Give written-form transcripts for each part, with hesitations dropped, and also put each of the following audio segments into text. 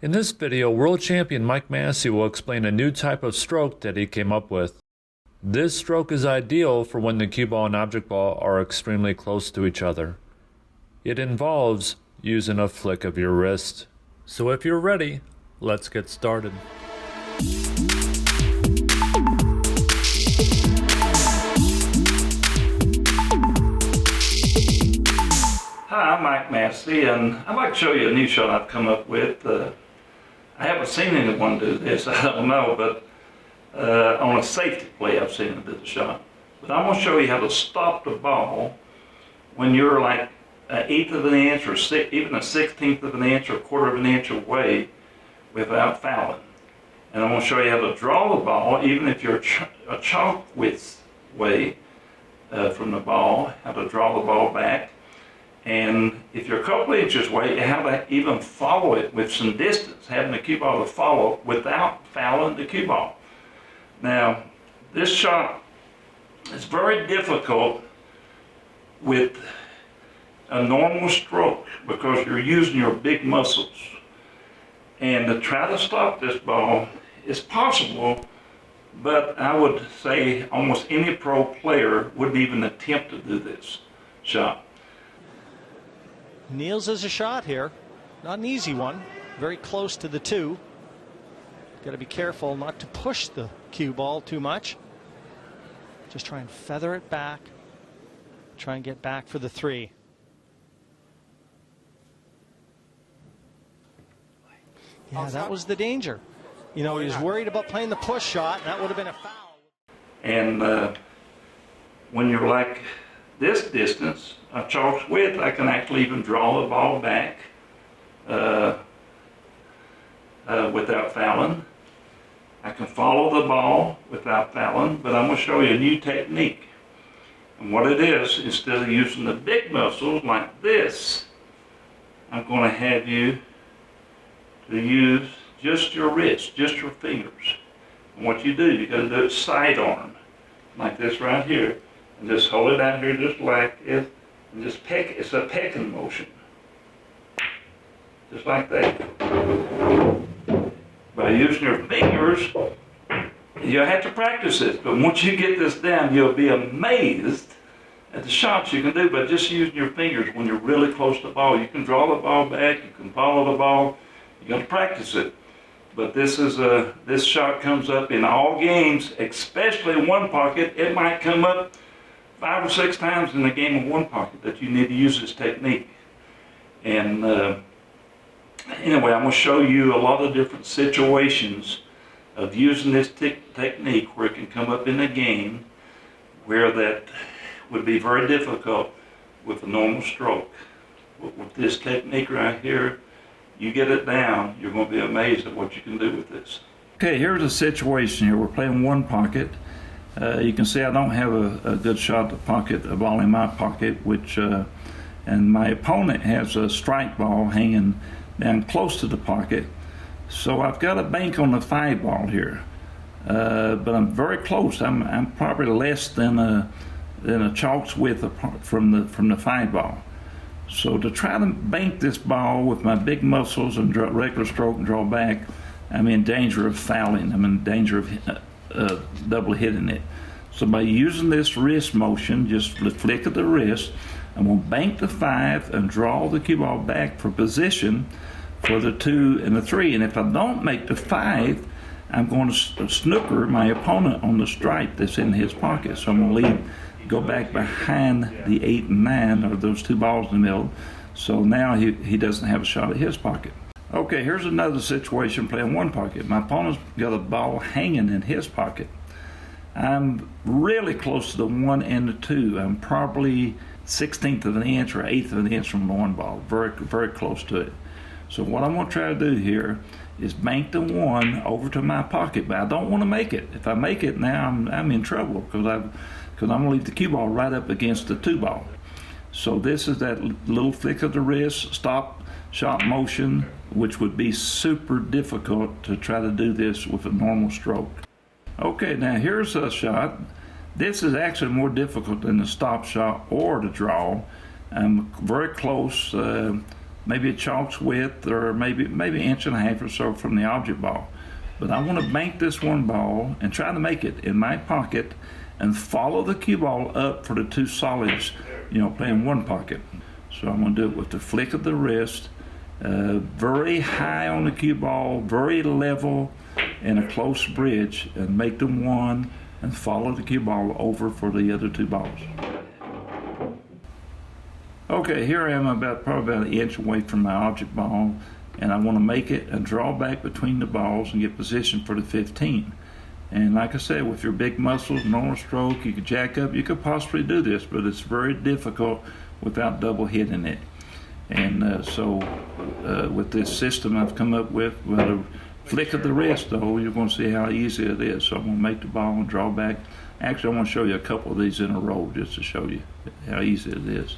In this video, world champion Mike Massey will explain a new type of stroke that he came up with. This stroke is ideal for when the cue ball and object ball are extremely close to each other. It involves using a flick of your wrist. So if you're ready, let's get started. Hi, I'm Mike Massey, and I'd like to show you a new shot I've come up with. I haven't seen anyone do this, I don't know, but on a safety play I've seen them do the shot. But I'm going to show you how to stop the ball when you're like an eighth of an inch or even a 16th of an inch or a quarter of an inch away without fouling. And I'm going to show you how to draw the ball even if you're a chalk width away from the ball, how to draw the ball back. And if you're a couple inches away, how to even follow it with some distance, having the cue ball to follow without fouling the cue ball. Now, this shot is very difficult with a normal stroke because you're using your big muscles. And to try to stop this ball is possible, but I would say almost any pro player wouldn't even attempt to do this shot. Kneels as a shot here. Not an easy one. Very close to the two. Got to be careful not to push the cue ball too much. Just try and feather it back. Try and get back for the three. Yeah, that was the danger. You know, he was worried about playing the push shot, and that would have been a foul. And when you're like this distance, a chalk's width, I can actually even draw the ball back without fouling. I can follow the ball without fouling, but I'm going to show you a new technique. And what it is, instead of using the big muscles like this, I'm going to have you to use just your wrist, just your fingers. And what you do, you got to do it sidearm, like this right here. And just hold it out here just like it, and just peck. It's a pecking motion. Just like that. By using your fingers, you have to practice this, but once you get this down, you'll be amazed at the shots you can do by just using your fingers when you're really close to the ball. You can draw the ball back, you can follow the ball, you got to practice it. But this shot comes up in all games, especially one pocket. It might come up 5 or 6 times in the game of one pocket that you need to use this technique. And anyway, I'm going to show you a lot of different situations of using this technique where it can come up in a game where that would be very difficult with a normal stroke. With this technique right here, you get it down, you're going to be amazed at what you can do with this. Okay, here's a situation here. We're playing one pocket. You can see I don't have a good shot to pocket a ball in my pocket, and my opponent has a strike ball hanging down close to the pocket. So I've got a bank on the 5 ball here, but I'm very close. I'm probably less than a chalk's width apart from the 5 ball. So to try to bank this ball with my big muscles and regular stroke and draw back, I'm in danger of fouling. I'm in danger of double hitting it. So by using this wrist motion, just the flick of the wrist, I'm going to bank the 5 and draw the cue ball back for position for the 2 and the 3. And if I don't make the 5, I'm going to snooker my opponent on the stripe that's in his pocket. So I'm going to go back behind the 8 and 9, or those 2 balls in the middle. So now he doesn't have a shot at his pocket. Okay, here's another situation playing one pocket. My opponent's got a ball hanging in his pocket. I'm really close to the 1 and the 2. I'm probably 16th of an inch or 1/8 of an inch from the 1 ball. Very, very close to it. So what I'm going to try to do here is bank the 1 over to my pocket, but I don't want to make it. If I make it now, I'm in trouble because I'm going to leave the cue ball right up against the 2 ball. So this is that little flick of the wrist, stop shot motion, which would be super difficult to try to do this with a normal stroke. Okay, now here's a shot. This is actually more difficult than the stop shot or the draw. I'm very close maybe a chalk's width, or maybe an inch and a half or so from the object ball. But I want to bank this one ball and try to make it in my pocket and follow the cue ball up for the two solids, playing one pocket. So I'm going to do it with the flick of the wrist, very high on the cue ball, very level, and a close bridge, and make them one and follow the cue ball over for the other two balls. Okay, here I am probably about an inch away from my object ball, and I want to make it and draw back between the balls and get positioned for the 15. And like I said, with your big muscles, normal stroke, you could jack up, you could possibly do this, but it's very difficult without double hitting it. And so with this system I've come up with a flick of the wrist, though, you're going to see how easy it is. So I'm going to make the ball and draw back. Actually, I want to show you a couple of these in a row just to show you how easy it is.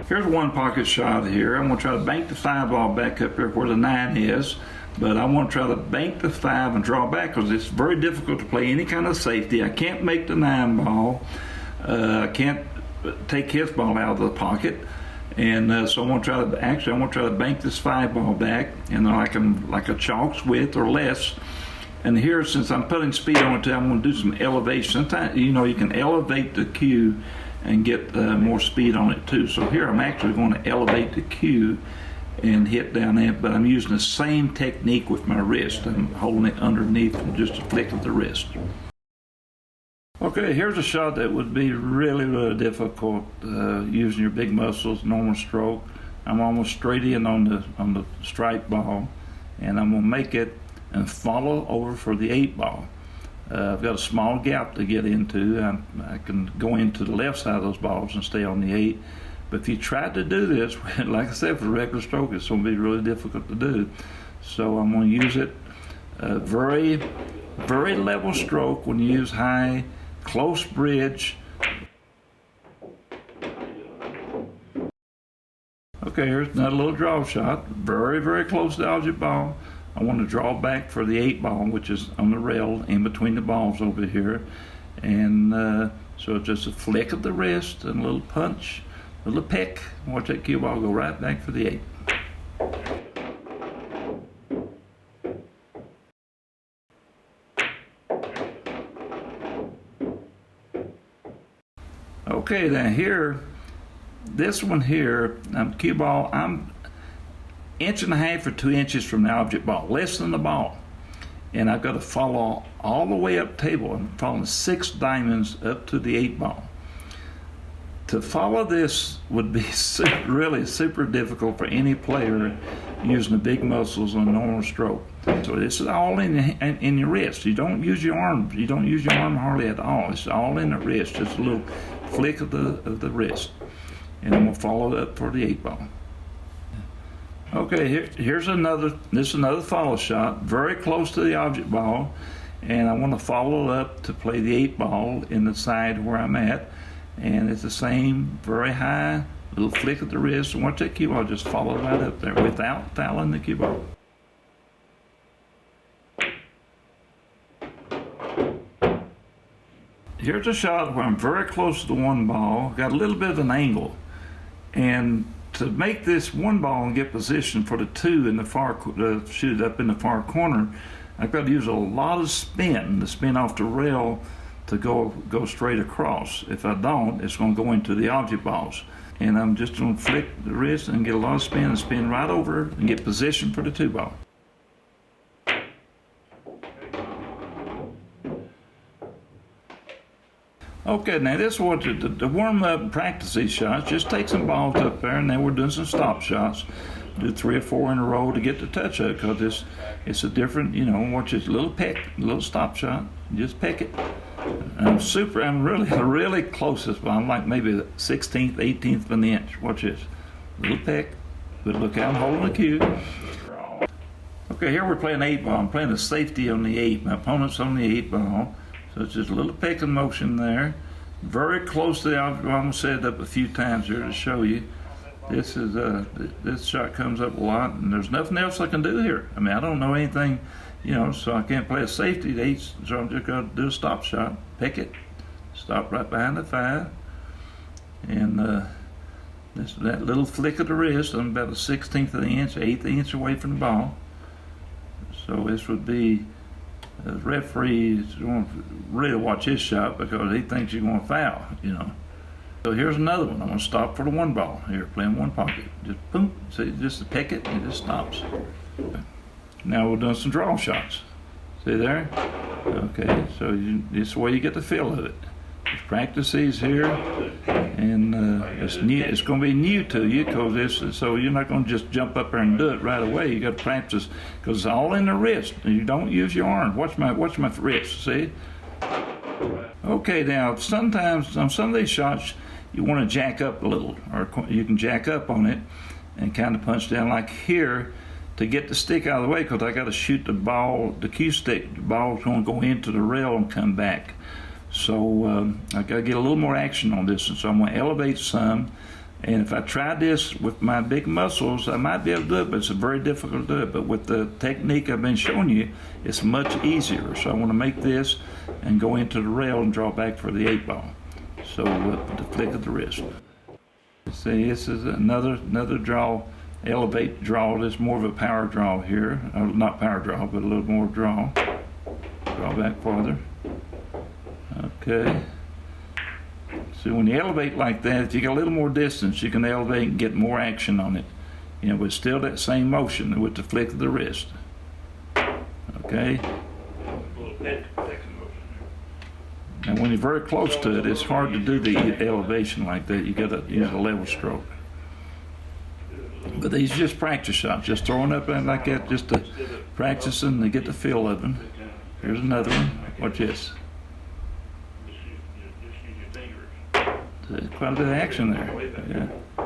Here's one pocket shot here. I'm going to try to bank the 5 ball back up here where the 9 is, but I want to try to bank the 5 and draw back because it's very difficult to play any kind of safety. I can't make the 9 ball. I can't take his ball out of the pocket. And so I want to try to bank this 5 ball back, and like a chalk's width or less. And here, since I'm putting speed on it, I'm going to do some elevation. Sometimes, you can elevate the cue and get more speed on it too. So here I'm actually going to elevate the cue and hit down there, but I'm using the same technique with my wrist. I'm holding it underneath with just a flick of the wrist. Okay, here's a shot that would be really, really difficult using your big muscles, normal stroke. I'm almost straight in on the strike ball, and I'm going to make it and follow over for the 8 ball. I've got a small gap to get into. I can go into the left side of those balls and stay on the 8. But if you try to do this, like I said, for the regular stroke, it's going to be really difficult to do. So I'm going to use it very, very level stroke when you use high, close bridge. Okay, here's another little draw shot. Very, very close to the object ball. I want to draw back for the 8 ball, which is on the rail in between the balls over here. And so just a flick of the wrist and a little punch, a little peck. Watch that cue ball go right back for the 8. Okay, now here, this one here, cue ball, I'm inch and a half or 2 inches from the object ball, less than the ball. And I've got to follow all the way up table. I'm following 6 diamonds up to the 8 ball. To follow this would be really super difficult for any player using the big muscles on normal stroke. So this is all in your wrist. You don't use your arm. You don't use your arm hardly at all. It's all in the wrist. Just a little flick of the wrist. And I'm going to follow it up for the 8 ball. Okay, here's another follow shot, very close to the object ball, and I want to follow up to play the 8 ball in the side where I'm at, and it's the same, very high, little flick of the wrist, and watch that cue ball just follow right up there without fouling the cue ball. Here's a shot where I'm very close to the 1 ball, got a little bit of an angle, and to make this 1 ball and get position for the 2 in the far shoot up in the far corner, I've got to use a lot of spin to spin off the rail to go straight across. If I don't, it's going to go into the object balls. And I'm just going to flick the wrist and get a lot of spin and spin right over and get position for the 2 ball. Okay, now this is what to warm up and practice these shots. Just take some balls up there, and then we're doing some stop shots. Do 3 or 4 in a row to get the touch up, because it's a different, watch this little peck, little stop shot. Just peck it. I'm really closest, but I'm like maybe the 16th, 18th of an inch. Watch this. Little peck, but look out, I'm holding the cue. Okay, here we're playing 8 ball. I'm playing a safety on the 8. My opponent's on the 8 ball. So it's just a little pecking motion there. Very close to the object. I'm going to set it up a few times here to show you. This shot comes up a lot, and there's nothing else I can do here. I mean, I don't know anything You know, so I can't play a safety date, so I'm just going to do a stop shot, pick it, stop right behind the 5, and that little flick of the wrist, I'm about a 1/16 of the inch, 1/8 inch away from the ball. So this would be, the referee is going to really watch his shot because he thinks you're going to foul, you know. So here's another one. I'm going to stop for the 1 ball. Here, playing 1 pocket. Just boom, see, just pick it, and it just stops. Now we're doing some draw shots. See there? Okay, so this is the way you get the feel of it. Just practice these here, and it's new. It's going to be new to you because so you're not going to just jump up there and do it right away. You got to practice because it's all in the wrist. You don't use your arm. Watch my wrist. See? Okay, now sometimes on some of these shots you want to jack up a little, or you can jack up on it and kind of punch down like here to get the stick out of the way because I got to shoot the ball, the cue stick. The ball's going to go into the rail and come back. So I got to get a little more action on this, and so I'm going to elevate some. And if I try this with my big muscles, I might be able to do it, but it's very difficult to do it. But with the technique I've been showing you, it's much easier. So I want to make this and go into the rail and draw back for the 8 ball. So with the flick of the wrist. See, this is another draw, elevate draw. This is more of a power draw here. Not power draw, but a little more draw. Draw back farther. Okay. So when you elevate like that, if you get a little more distance, you can elevate and get more action on it. You know, but still that same motion with the flick of the wrist. Okay. And when you're very close to it, it's hard to do the elevation like that. You got to use a level stroke. But these are just practice shots, just throwing up and like that, just to practicing to get the feel of them. Here's another one. Watch this. There's quite a bit of action there. Yeah.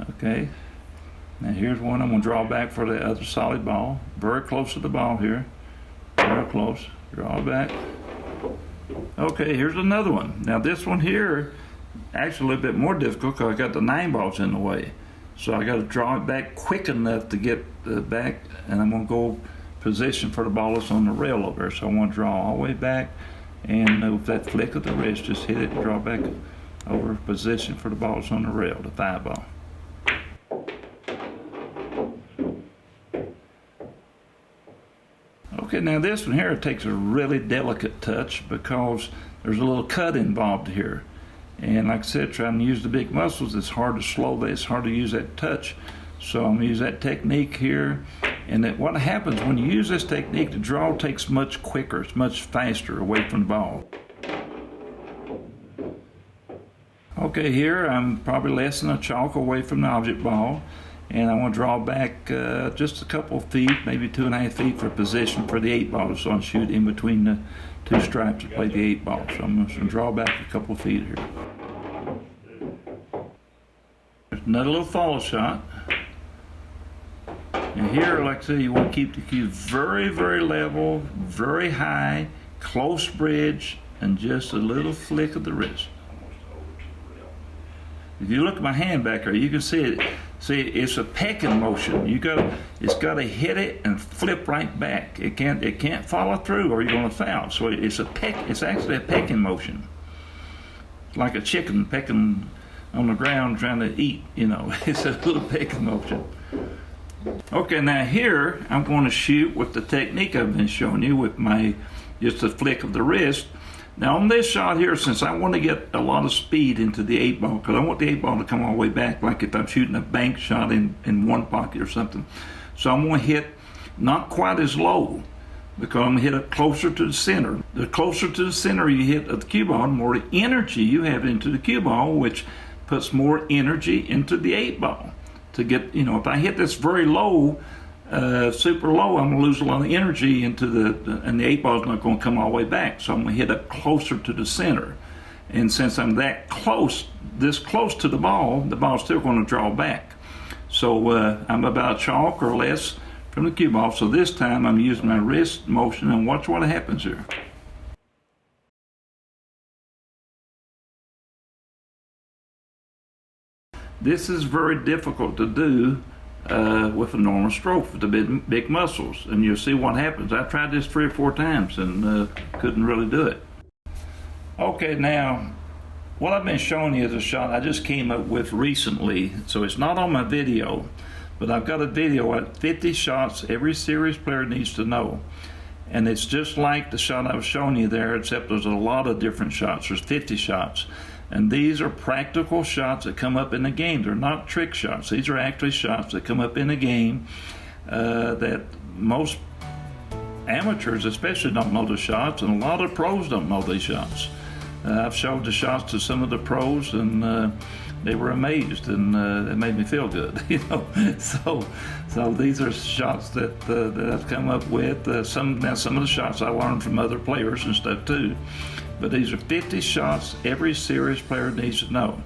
Okay. Now here's one I'm going to draw back for the other solid ball. Very close to the ball here. Very close. Draw back. Okay, here's another one. Now this one here, actually a little bit more difficult because I got the 9 balls in the way. So I got to draw it back quick enough to get back, and I'm going to go position for the ball that's on the rail over there. So I want to draw all the way back, and with that flick of the wrist, just hit it and draw back over position for the ball that's on the rail, the 5 ball. Okay, now this one here takes a really delicate touch because there's a little cut involved here. And like I said, trying to use the big muscles, it's hard to slow that, it's hard to use that touch. So I'm going to use that technique here. And that what happens when you use this technique, the draw takes much quicker, it's much faster away from the ball. Okay, here I'm probably less than a chalk away from the object ball. And I want to draw back just a couple of feet, maybe 2.5 feet for position for the 8 ball. So I'll shoot in between the 2 stripes to play the 8 ball. So I'm going to draw back a couple of feet here. There's another little follow shot. And here, like I said, you want to keep the cue very, very level, very high, close bridge, and just a little flick of the wrist. If you look at my hand back there, you can see it. See, it's a pecking motion. It's got to hit it and flip right back. It can't follow through, or you're going to foul. So it's actually a pecking motion. It's like a chicken pecking on the ground trying to eat. You know, it's a little pecking motion. Okay, now here I'm going to shoot with the technique I've been showing you with just a flick of the wrist. Now on this shot here, since I want to get a lot of speed into the 8 ball, because I want the 8 ball to come all the way back, like if I'm shooting a bank shot in 1 pocket or something. So I'm going to hit not quite as low, because I'm going to hit it closer to the center. The closer to the center you hit of the cue ball, the more energy you have into the cue ball, which puts more energy into the 8 ball. To get, you know, if I hit this very low, super low, I'm going to lose a lot of energy into and the 8 ball is not going to come all the way back. So I'm going to hit it closer to the center. And since I'm that close, this close to the ball's still going to draw back. So I'm about a chalk or less from the cue ball. So this time I'm using my wrist motion, and watch what happens here. This is very difficult to do with a normal stroke with the big muscles, and you'll see what happens. I tried this 3 or 4 times and couldn't really do it. Okay, now what I've been showing you is a shot I just came up with recently, so it's not on my video, but I've got a video at 50 shots every series player needs to know. And it's just like the shot I was showing you there, except there's a lot of different shots. There's 50 shots. And these are practical shots that come up in the game. They're not trick shots. These are actually shots that come up in the game that most amateurs especially don't know the shots, and a lot of pros don't know these shots. I've showed the shots to some of the pros, and they were amazed, and it made me feel good, you know. So these are shots that I've come up with. Some of the shots I learned from other players and stuff too. But these are 50 shots every series player needs to know.